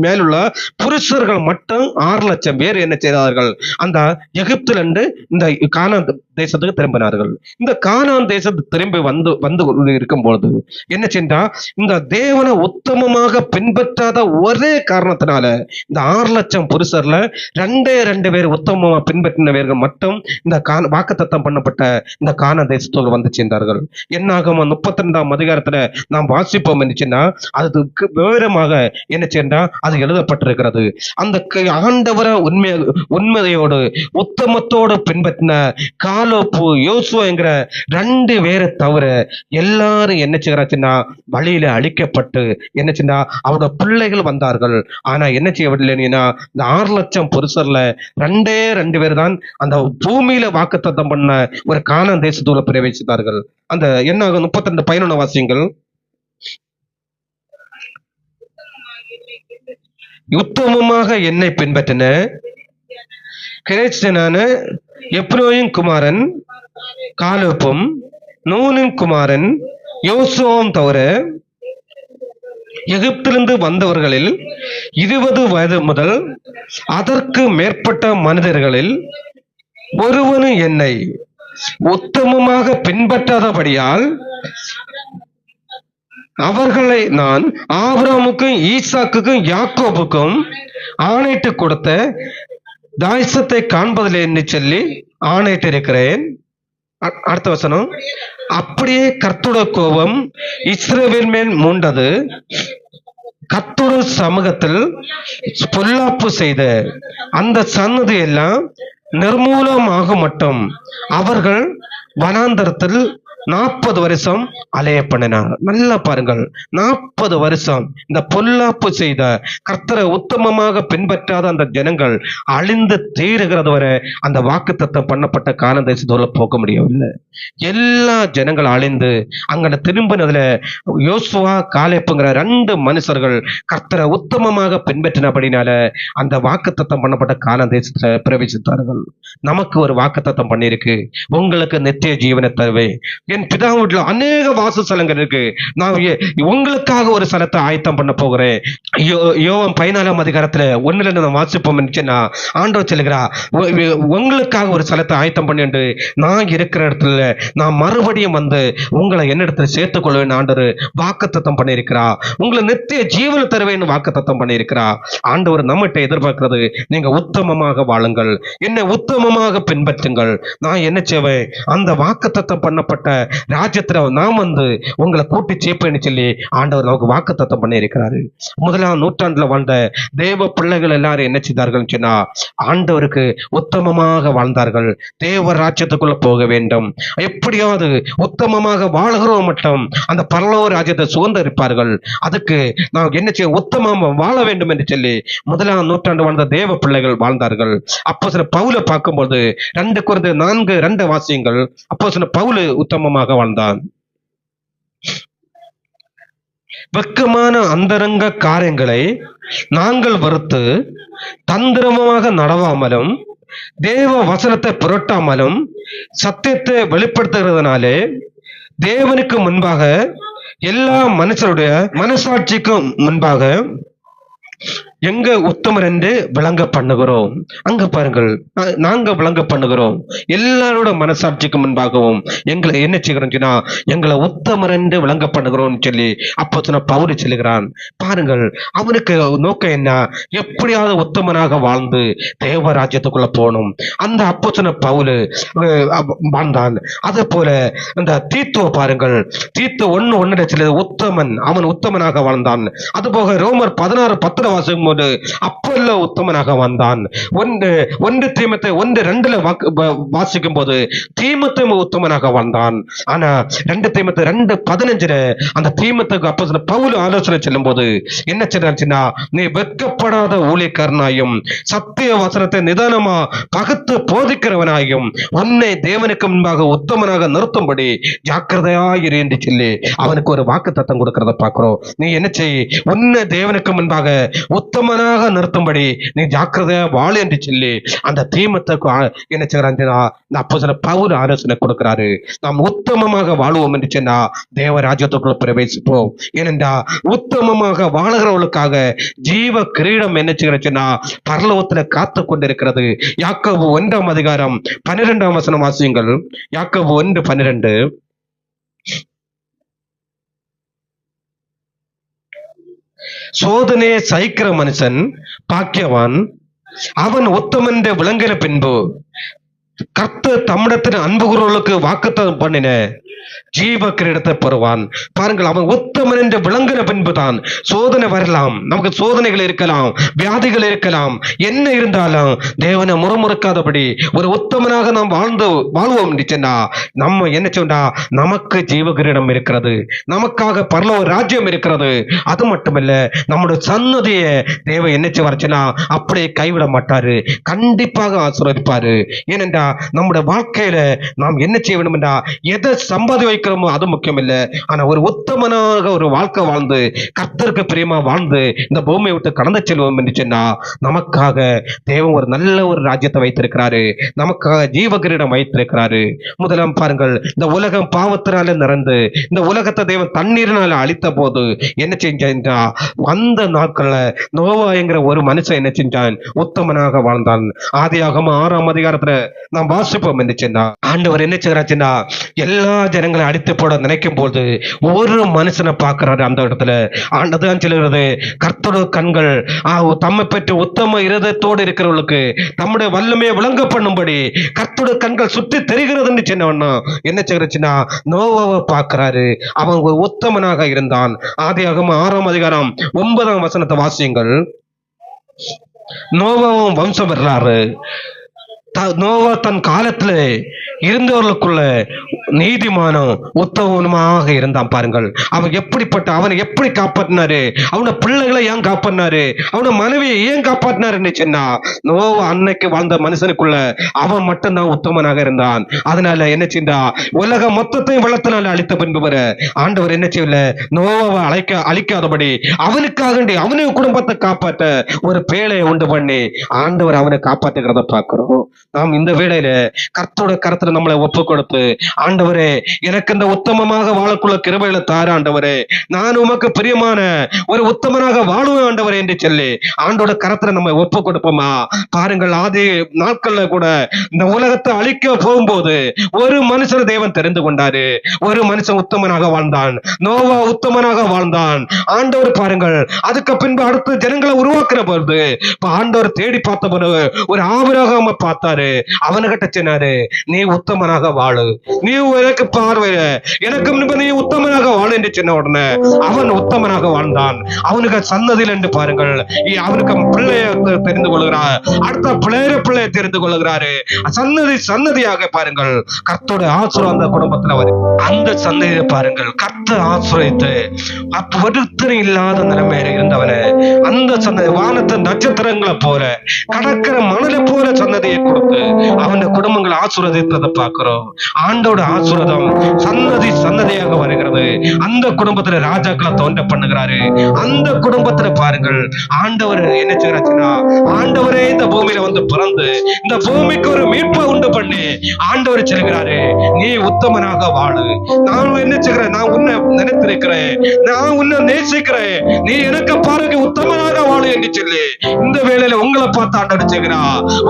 மேலுள்ள புருஷர்கள் மட்டும் 6 லட்சம் பேர் என்ன செய்தார்கள்? அந்த எகிப்திலிருந்து இந்த கானான் தேசத்துக்கு திரும்பினார்கள். இந்த கானான் தேசத்துக்கு திரும்பி வந்து இருக்கும்போது என்ன செஞ்சா, இந்த தேவனை உத்தமமாக பின்பற்றாத ஒரே காரணத்தினால இந்த 6 லட்சம் புருஷர்ல 2 பேர் உத்தமமா பின்பற்றினவர்கள் மட்டும் இந்த வாக்குத்தத்தம் பண்ணப்பட்ட இந்த கானான் தேசத்தோடு வந்து சேர்ந்தார்கள். என்னாகும் 32ஆம் அதிகாரத்துல நாம் வாசிப்போம் என்றுச்சுன்னா, அதுக்கு விவரமாக என்ன செய்யறா, அது எழுதப்பட்டிருக்கிறது. அந்த ஆண்டவரை உண்மையோடு உத்தமத்தோடு பின்பற்றின காலேப்பு, யோசுவா என்கிற 2 பேரை தவிர எல்லாரும் என்ன செய்கிறாச்சுன்னா, வழியில அழிக்கப்பட்டு என்ன செய்யா, அவரோட பிள்ளைகள் வந்தார்கள். ஆனா என்ன செய்யவில்லைன்னா, இந்த 6 லட்சம் புருஷர்ல 2 பேர் தான் அந்த பூமியில வாக்குத்தத்தம் பண்ண ஒரு கானான் தேசத்துக்குள்ள பிரவேசித்தார்கள். அந்த என்ன 32:11 வாசியங்கள். உத்தமமாக என்னை பின்பற்றின கிரேச்சனான எப்ரோயின் குமாரன் காலேப்பும் நூனின் குமாரன் யோசுவாவும் தவிர எகிப்திலிருந்து வந்தவர்களில் 20 வயது முதல் அதற்கு மேற்பட்ட மனிதர்களில் ஒருவனும் என்னை உத்தமமாக பின்பற்றாதபடியால் அவர்களை நான் ஆபிரகாமுக்கும் ஈசாக்குக்கும் யாக்கோபுக்கும் ஆணையிட்டு கொடுத்த தாயசத்தை காண்பதில்லை என்று சொல்லி ஆணையிட்டு இருக்கிறேன். அடுத்த வசனம். அப்படியே கர்த்தருடைய கோபம் இஸ்ரவேல் மேல் மூண்டது. கர்த்தருடைய சமூகத்தில் பொல்லாப்பு செய்த அந்த சன்னதி எல்லாம் நிர்மூலமாக மட்டும் அவர்கள் வனாந்தரத்தில் 40 வருஷம் அலைய பண்ணினார். நல்லா பாருங்கள், 40 வருஷம் இந்த பொல்லாப்பு செய்த கர்த்தரை உத்தமமாக பின்பற்றாத அந்த ஜனங்கள் அழிந்து தீருகிறது வரை அந்த வாக்குத்தத்தம் பண்ணப்பட்ட கானான் தேசத்தோட போக முடியவில்லை. எல்லா ஜனங்கள் அழிந்து அங்க திரும்பினதுல யோசுவா காலேப்புங்கிற 2 மனுஷர்கள் கர்த்தரை உத்தமமாக பின்பற்றினபடினால அந்த வாக்குத்தத்தம் பண்ணப்பட்ட கானான் தேசத்துல பிரவேசித்தார்கள். நமக்கு ஒரு வாக்குத்தத்தம் பண்ணியிருக்கு, உங்களுக்கு நித்திய ஜீவனை தருவேன், என் பிதா வீட்டுல அநேக வாசஸ்தலங்கள் இருக்கு. நான் உங்களுக்காக ஒரு ஸ்தலத்தை ஆயத்தம் பண்ண போகிறேன். யோவான் 14ஆம் அதிகாரத்துல 1 நான் வாசிப்போம் இருந்துச்சுன்னா, ஆண்டவர் சொல்லுகிறா, உங்களுக்காக ஒரு ஸ்தலத்தை ஆயத்தம் பண்ணிட்டு நான் இருக்கிற இடத்துல நான் மறுபடியும் வந்து உங்களை என்னிடத்துல சேர்த்துக் கொள்வேன் ஆண்டவர் வாக்குத்தத்தம் பண்ணியிருக்கிறா. உங்களை நித்திய ஜீவனை தருவேன்னு வாக்குத்தத்தம் பண்ணியிருக்கிறா. ஆண்டவர் நம்மகிட்ட எதிர்பார்க்கிறது, நீங்க உத்தமமாக வாழுங்கள், என்னை உத்தமமாக பின்பற்றுங்கள், நான் என்ன செய்வேன், அந்த வாக்குத்தத்தம் பண்ணப்பட்ட ராஜ்யத்துல நான் வந்து உங்களை கூட்டி சேர்ப்பேன்னு சொல்லி ஆண்டவர் நமக்கு வாக்குத்தத்தம் பண்ணி இருக்கிறாரு. 1ஆம் நூற்றாண்டுல வாழ்ந்த தேவ பிள்ளைகள் எல்லாரும் என்ன செய்தார்கள் சொன்னா, ஆண்டவருக்கு உத்தமமாக வாழ்ந்தார்கள். தேவ ராஜ்யத்துக்குள்ள போக வேண்டும், எப்படியாவது உத்தமமாக வாழ்கிறோம் மட்டும் அந்த பரலோக ராஜ்யத்தை சுதந்திரிப்பார்கள். அதுக்கு நாம் என்ன செய்ய, உத்தமமா வாழ வேண்டும் என்று சொல்லி 1ஆம் நூற்றாண்டு வாழ்ந்த தேவ பிள்ளைகள் வாழ்ந்தார்கள். அப்போஸ்தலர் பவுலை பார்க்கும்போது 2 கொரிந்தியர் 4:2 வாசியங்கள். அப்போஸ்தலர் பவுல் உத்தமமாக வாழ்ந்தான். வெட்கமான அந்தரங்க காரியங்களை நாங்கள் வெறுத்து தந்திரமாக நடவாமலும் தேவ வசனத்தை புரட்டாமலும் சத்தியத்தை வெளிப்படுத்துகிறதுனாலே தேவனுக்கு முன்பாக எல்லா மனுஷருடைய மனசாட்சிக்கும் முன்பாக எங்க உத்தமர் என்று விளங்க பண்ணுகிறோம். அங்க பாருங்கள், நாங்க விளங்க பண்ணுகிறோம். எல்லாரோட மனசாட்சிக்கு முன்பாகவும் எங்களை என்ன செய்கிறோம்னா, எங்களை உத்தமர் என்று விளங்க பண்ணுகிறோம் சொல்லி அப்போஸ்தலன் பவுல் சொல்லுகிறான். பாருங்கள், அவனுக்கு நோக்கம் என்ன, எப்படியாவது உத்தமனாக வாழ்ந்து தேவ ராஜ்யத்துக்குள்ள போகணும். அந்த அப்போஸ்தலன் பவுல் வாழ்ந்தான். அதே போல அந்த தீத்துவ பாருங்கள், தீத்து 1:1 உத்தமன், அவன் உத்தமனாக வாழ்ந்தான். அதுபோக ரோமர் 16:10 வாசிக்கும் போது அப்பல்ல உத்தமனாக வந்தான். 1 தீமோத்தேயு 1:2 வாசிக்கும் போது தீமோத்தேயு உத்தமனாக வந்தான். ஆனா 2 தீமோத்தேயு 2:15 அந்த தீமோத்தேயுக்கு அப்போஸ்தலன் பவுல் ஆலோசனை சொல்லும் போது என்ன சொல்றாச்சுன்னா, நீ வெட்கப்படாத ஊழியக்காரனாயும் சத்திய வசனத்தை நிதானமா பகுத்து போதிக்கிறவனாயும் உன்னை தேவனுக்கு முன்பாக உத்தமனாக நிறுத்தும்படி ஜாக்கிரதையாயிரு என்று சொல்லி அவனுக்கு ஒரு வாக்கு தத்தம் கொடுக்கறத பார்க்கிறோம். நீ என்ன செய், உன்னை தேவனுக்கு முன்பாக உத்தமனாக நிறுத்தும்படி நீ ஜாக்கிரதையா வாழ என்று சொல்லி அந்த தீமத்துக்கு என்ன செய்யறாங்கன்னா அப்போஸ்தலன் பவுல் ஆலோசனை கொடுக்கிறாரு. நாம் உத்தமமாக வாழுவோம் என்று சொன்னா தேவ ராஜ்யத்துக்குள்ள பிரவேசிப்போம். ஏனென்றா உத்தமமாக வாழுகிறவர்களுக்காக ஜீவ கிரீடம் என்ன செய்யறச்சுன்னா பரலோகத்துல காத்து கொண்டிருக்கிறது. யாக்கோபு 1ஆம் அதிகாரம் 12ஆம் வசனம் வாசியுங்கள். யாக்கோபு 1:12. சோதனையை சகிக்கிற மனுஷன் பாக்கியவான், அவன் உத்தமன் என்று விளங்கின பின்பு கர்த்தர் தம்மிடத்தில் அன்பு கூறுவர்களுக்கு வாக்குத்தத்தம் பண்ணின ஜீவ கிரீடத்தை பெறுவான். பாருங்கள், அவன் உத்தமன் என்று விளங்கின பின்புதான் சோதனை வரலாம், நமக்கு சோதனைகள் இருக்கலாம், வியாதிகள் இருக்கலாம், என்ன இருந்தாலும் தேவனை முறமுறுக்காதபடி ஒரு உத்தமனாக நாம் வாழ்வோம் சொன்னா நம்ம என்ன சொன்னா நமக்கு ஜீவ கிரீடம் இருக்கிறது, நமக்காக பரலோக ராஜ்யம் இருக்கிறது. அது மட்டுமல்ல, நம்முடைய சன்னதியை தேவன் என்ன செய்வார்ச்சுன்னா அப்படியே கைவிட மாட்டாரு, கண்டிப்பாக ஆசீர்வதிப்பாரு. ஏனென்றா நம்முடைய வாழ்க்கையில நாம் என்ன செய்ய வேண்டும் என்றா, எதை சம்பாதி வைக்கிறோமோ அது முக்கியம் இல்லை, ஆனா ஒரு உத்தமனாக ஒரு வாழ்க்கை வாழ்ந்து கர்த்தருக்கு பிரியமா வாழ்ந்து இந்த பூமியை விட்டு கடந்து செல்வோம் என்று சொன்னா நமக்காக தேவன் ஒரு நல்ல ஒரு ராஜ்யத்தை வைத்திருக்கிறாரு, நமக்காக ஜீவ கிரீடம் வைத்திருக்கிறாரு. முதலாம் பாருங்கள், இந்த உலகம் பாவத்தினால நிறந்து இந்த உலகத்தை தேவன் தண்ணீரினால அழித்த போது என்ன செஞ்சா, அந்த நாட்கள்ல நோவா என்கிற ஒரு மனுஷன் என்ன செஞ்சான், உத்தமனாக வாழ்ந்தான். ஆதியாகமம் 6ஆம் அதிகாரத்துல நாம் வாசிப்போம் என்று சொன்னா ஆண்டவர் என்ன செய்யறாச்சுன்னா எல்லா ஜனங்களை அடித்து போட நினைக்கும் போது ஒரு மனுஷனை பார்க்கிறாரு. அந்த இடத்துல ஆண்டதான் சொல்லுகிறது, கர்த்தருடைய கண்கள் தம்மை பெற்று உத்தம இருதயத்தோடு இருக்கிறவர்களுக்கு தம்முடைய வல்லமையை விளங்க பண்ணும்படி கர்த்தருடைய கண்கள் சுற்றி தெரிகிறதுன்னு சொன்னவனா என்ன செய்யறச்சுன்னா நோவாவை பார்க்கிறாரு. அவன் ஒரு உத்தமனாக இருந்தான். ஆதியாகமம் 6ஆம் அதிகாரம் 9ஆம் வசனத்தை வாசியுங்கள். நோவாவும் வம்சம் வரலாறு. நோவா தன் காலத்துல இருந்தவர்களுக்குள்ள நீதிமானம் உத்தமமாக இருந்தான். பாருங்கள், அவன் எப்படிப்பட்ட, அவனை எப்படி காப்பாற்றினாரு, அவன பிள்ளைகளை ஏன் காப்பாற்றினாரு, அவன மனைவியை ஏன் காப்பாற்றினாருன்னு சொன்னா நோவா அன்னைக்கு வாழ்ந்த மனுஷனுக்குள்ள அவன் மட்டும்தான் உத்தமனாக இருந்தான். அதனால என்ன செய்தா, உலக மொத்தத்தையும் வளர்த்தனால அழித்த பின்பு வர ஆண்டவர் என்ன செய்யல, நோவாவை அழிக்காதபடி அவனுக்காக அவனுடைய குடும்பத்தை காப்பாற்ற ஒரு பேழையை உண்டு பண்ணி ஆண்டவர் அவனை காப்பாற்றுகிறத பார்க்கிறோம். நாம் இந்த வேளையில கர்த்தரோட கருத்துல நம்மளை ஒப்பு கொடுத்து ஆண்டவர் ஆண்டவரே எனக்கு இந்த உத்தமமாக வாழக்குள்ள கிருபையில தாரு ஆண்டவரே, நான் உமக்கு பிரியமான ஒரு உத்தமனாக வாழுவேன் ஆண்டவரே என்று சொல்லி ஆண்டோட கரத்துல நம்ம ஒப்பு கொடுப்போமா? பாருங்கள், ஆதி நாட்கள்ல கூட இந்த உலகத்தை அழிக்க போகும்போது ஒரு மனுஷன் தேவன் தெரிந்து கொண்டாரு. ஒரு மனுஷன் உத்தமனாக வாழ்ந்தான், நோவா உத்தமனாக வாழ்ந்தான். ஆண்டவர் பாருங்கள், அதுக்கு பின்பு அடுத்த ஜனங்களை உருவாக்குற போது ஆண்டவர் தேடி பார்த்த போது ஒரு ஆபிரகாம பார்த்தாரு. அவனுகிட்ட சொன்னாரு, நீ உத்தமனாக வாழு, நீ எனக்கு பார்வை, எனக்கு முன்பு நீ உத்தமனாக வாழு என்று சொன்ன உடனே அவன் உத்தமனாக வாழ்ந்தான். அவனுக்கு சன்னதியில் என்று பாருங்கள், அவனுக்கு பிள்ளைய தெரிந்து கொள்கிறார், அடுத்த பிள்ளைய தெரிந்து கொள்கிறாரு. சன்னதியாக பாருங்கள் கர்த்தருடைய ஆசீர்வாதம் அந்த குடும்பத்துல வரும். அந்த சன்னதியை பாருங்கள் கர்த்தர் ஆசீர்வதித்து ஒருத்தர் இல்லாத நிலைமையில இருந்தவன அந்த சன்னதி வானத்து நட்சத்திரங்களை போல கடற்கரை மணலை போல சன்னதியை கொடுத்து அவன் குடும்பங்களை ஆசீர்வதித்ததை பார்க்கிறோம். ஆண்டோட ஆசீர்வாதம் சன்னதியாக வருகிறது. அந்த குடும்பத்துல ராஜாக்களை தோன்ற பண்ணுகிறாரு. அந்த குடும்பத்துல பாருங்கள் ஆண்டவர் என்ன செய்யறாச்சுன்னா, ஆண்டவரே இந்த பூமியில வந்து பிறந்து இந்த பூமிக்கு ஒரு மீட்பை உண்டு பண்ணி ஆண்டவர் சொல்கிறாரு, நீ உத்தமனாக வாழு, நான் என்ன செய்கிறேன், நான் உன்னை நினைத்திருக்கிறேன், நான் உன்னை நேசிக்கிறேன், நீ எனக்கு பாருங்க உத்தமனாக வாழு என்று சொல்லி இந்த வேளையில உங்களை பார்த்து ஆண்டவர் செய்கிறா,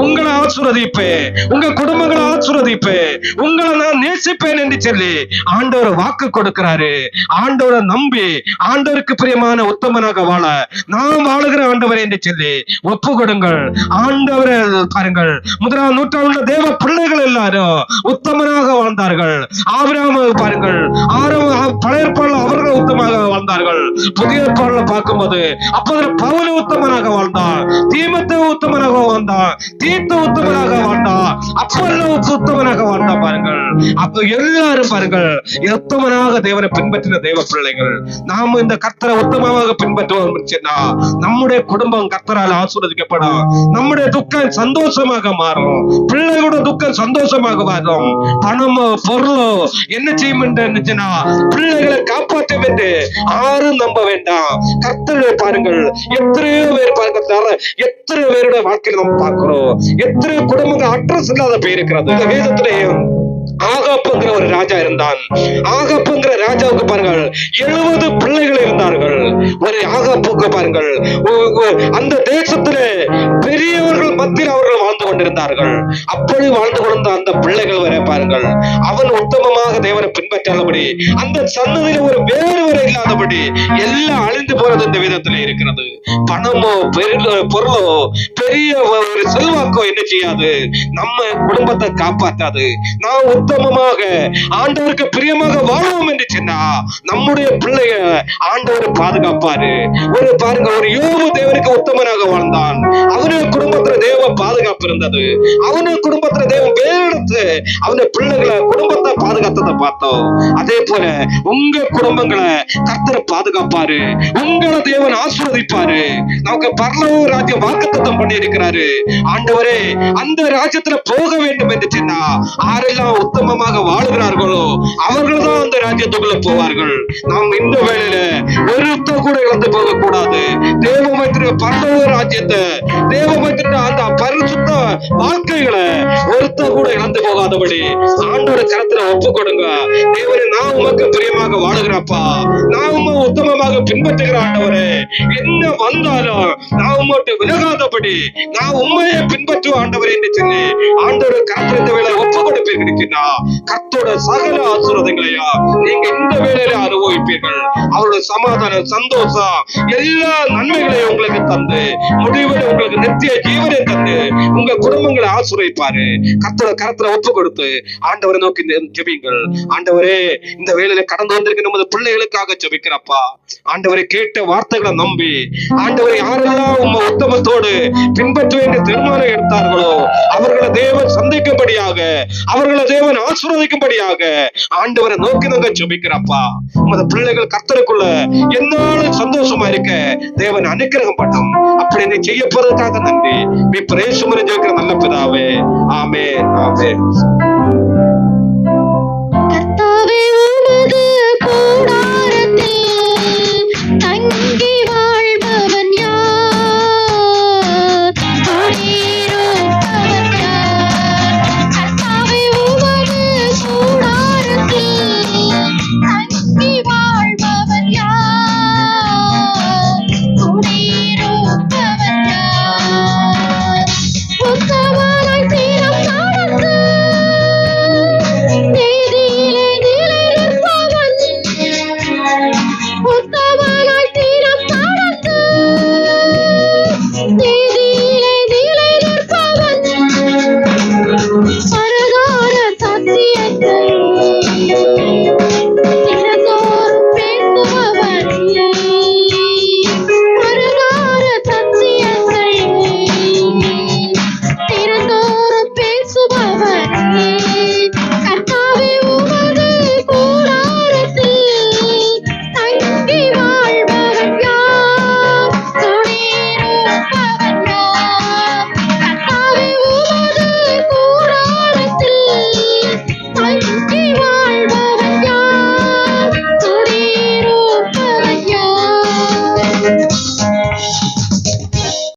உங்களை ஆசீர்வதிப்பேன், உங்க குடும்பங்களை ஆசீர்வதிப்பேன், உங்களை நான் நேசிப்பேன் என்று சொல்லி ஆண்டவர் வாக்கு கொடுக்கிறாரு. ஆண்டவரை நம்பி ஆண்டவருக்கு பிரியமான உத்தமனாக வாழ நாம் வாழுகிற ஆண்டவர் என்று சொல்லி ஒப்பு கொடுங்கள். ஆண்டவரை பாருங்கள், முதலாம் நூற்றாண்டு தேவ பிள்ளைகள் எல்லாரும் உத்தமனாக வாழ்ந்தார்கள். ஆபிரகாம் பாருங்கள், பழைய ஏற்பாடுல அவர்கள் உத்தமமாக வாழ்ந்தார்கள். புதிய ஏற்பாடுல பார்க்கும்போது அப்போது பவுல் உத்தமனாக வாழ்ந்தார், தீமோத்தேயு உத்தமனாக வாழ்ந்தார், தீத்து உத்தமனாக வாழ்ந்தார், அப்பல்லோ உத்தமனாக வாழ்ந்தார். பாருங்கள், அப்ப எல்லாரும் பாருங்கள் உத்தமனாக தேவனை பின்பற்றின தேவ பிள்ளைகள். நாம இந்த கர்த்தரை உத்தமமாக பின்பற்றுவோம் நம்முடைய குடும்பம் கர்த்தரால் ஆசீர்வதிக்கப்படும், நம்முடைய துக்கம் சந்தோஷமாக மாறும், பிள்ளைகளோட துக்கம் சந்தோஷமாக மாறும். பணமோ பொருளோ என்ன செய்யும் என்று பிள்ளைகளை காப்பாற்றும் என்று யாரும் நம்ப வேண்டாம். கர்த்தரை பாருங்கள், எத்தனையோ பேர் பாருங்க, எத்தனை பேருடைய வாழ்க்கையில் நம்ம பார்க்கிறோம், எத்தனை குடும்பங்கள் அட்ரஸ் இல்லாத பேர் இருக்கிறது. இந்த வேதத்திலேயும் ஆகாப்புங்கிற ஒரு ராஜா இருந்தான். ஆகாப்புங்கிற ராஜாவுக்கு பாருங்கள் 70 பிள்ளைகள் இருந்தார்கள். ஒரு ஆகாப்புக்கு பாருங்கள் அந்த தேசத்திலே பெரியவர்கள் மத்தியில் அவர்கள் வாழ்ந்து கொண்டிருந்தார்கள். அப்படி வாழ்ந்து கொண்ட அந்த பிள்ளைகள் வரை பாருங்கள், அவன் உத்தமமாக தேவனை பின்பற்றாதபடி அந்த சன்னதியில ஒரு வேறு வரை இல்லாதபடி எல்லாம் அழிந்து போறது இந்த விதத்துல இருக்கிறது. பணமோ பொருளோ பெரிய ஒரு செல்வாக்கோ என்ன செய்யாது, நம்ம குடும்பத்தை காப்பாற்றாது. நான் உத்தமமாக ஆண்டவருக்கு பிரியமாக வாழ்வோம் என்று சொன்னா நம்முடைய பிள்ளைய ஆண்டவர் பாதுகாப்பாரு. ஒரு பாருங்க, ஒரு யோபு தேவனுக்கு உத்தமனாக வாழ்ந்தான், அவனுடைய குடும்பத்துல தேவ பாதுகாப்பு இருந்தது, அவனுடைய குடும்பத்துல தேவன் வேறெடுத்து அவனுடைய பிள்ளைகளை குடும்பத்தை பாதுகாத்ததை பார்த்தோம். அதே போல உங்க குடும்பங்களை கர்த்தர் பாதுகாப்பாரு, உங்களை தேவன் ஆசீர்வதிப்பாரு. நமக்கு பரலோக ராஜ்யம் வாக்குத்தத்தம் பண்ணி இருக்கிறாரு. ஆண்டவரே அந்த ராஜ்யத்துல போக வேண்டும் என்று சொன்னா யாரெல்லாம் உத்தமமாக வாழுகிறார்களோ அவர்கள் தான் அந்த ராஜ்யத்துக்குள்ள போவார்கள். நாம் இந்த வேளையில ஒருத்த கூட இழந்து போக கூடாது. தேவமைத்திர பரலோக ராஜ்யத்தை, தேவமைத்திர அந்த பரிசுத்த வாழ்க்கைகளை ஒருத்த கூட இழந்து போகாதபடி ஆண்டோட கரத்துல ஒப்பு கொடுங்க. தேவனே, நான் உமக்கு பிரியமாக வாழுகிறப்பா, நான் உண்மை உத்தமமாக பின்பற்றுகிற ஆண்டவரே, என்ன வந்தாலும் நான் உம்மோட்டு விலகாதபடி நான் உண்மையை பின்பற்றுவோம் ஆண்டவரே என்று சொல்லி ஆண்டோட கரத்துல இந்த வேலை ஒப்பு கொடுப்பீர்கள். கர்த்தரோட சகல ஆசீர்வாதங்களையா நீங்க இந்த வேளையில அனுபவிப்பீர்கள். அவருடைய சமாதானம், சந்தோஷம், எல்லா நன்மைகளையும் உங்களுக்கு தந்து முடிவில் உங்களுக்கு நித்திய ஜீவனை தந்து உங்க குடும்பங்களை ஆசீர்வதிப்பாரு. கர்த்தரோட கரத்துல ஒப்பு கொடுத்து ஆண்டவரை நோக்கி ஜெபிங்கள். ஆண்டவரே, இந்த வேளையில கடந்து வந்திருக்க நமது பிள்ளைகளுக்காக ஜெபிக்கிறப்பா. ஆண்டவரை கேட்ட வார்த்தைகளை நம்பி ஆண்டவரை யாரெல்லாம் உங்க உத்தமத்தோடு பின்பற்ற வேண்டிய தீர்மானம் எடுத்தார்களோ அவர்களை தேவன் சந்திக்கும்படியாக, அவர்களை தேவன் ஆசீர்வதிக்கும்படியாக ஆண்டவரை நோக்கி நாங்க ஜெபிக்கிறப்பா. உமது பிள்ளைகள் கர்த்தருக்குள்ள என்னாலும் சந்தோஷமா இருக்க தேவன் அனுக்கிரகம் பண்ணும். அப்படி நீ செய்ய போறதுக்காக நன்றி. நீ பிரேசுமரை ஜெபிக்கிற நல்ல பிதாவே. ஆமென், ஆமென்.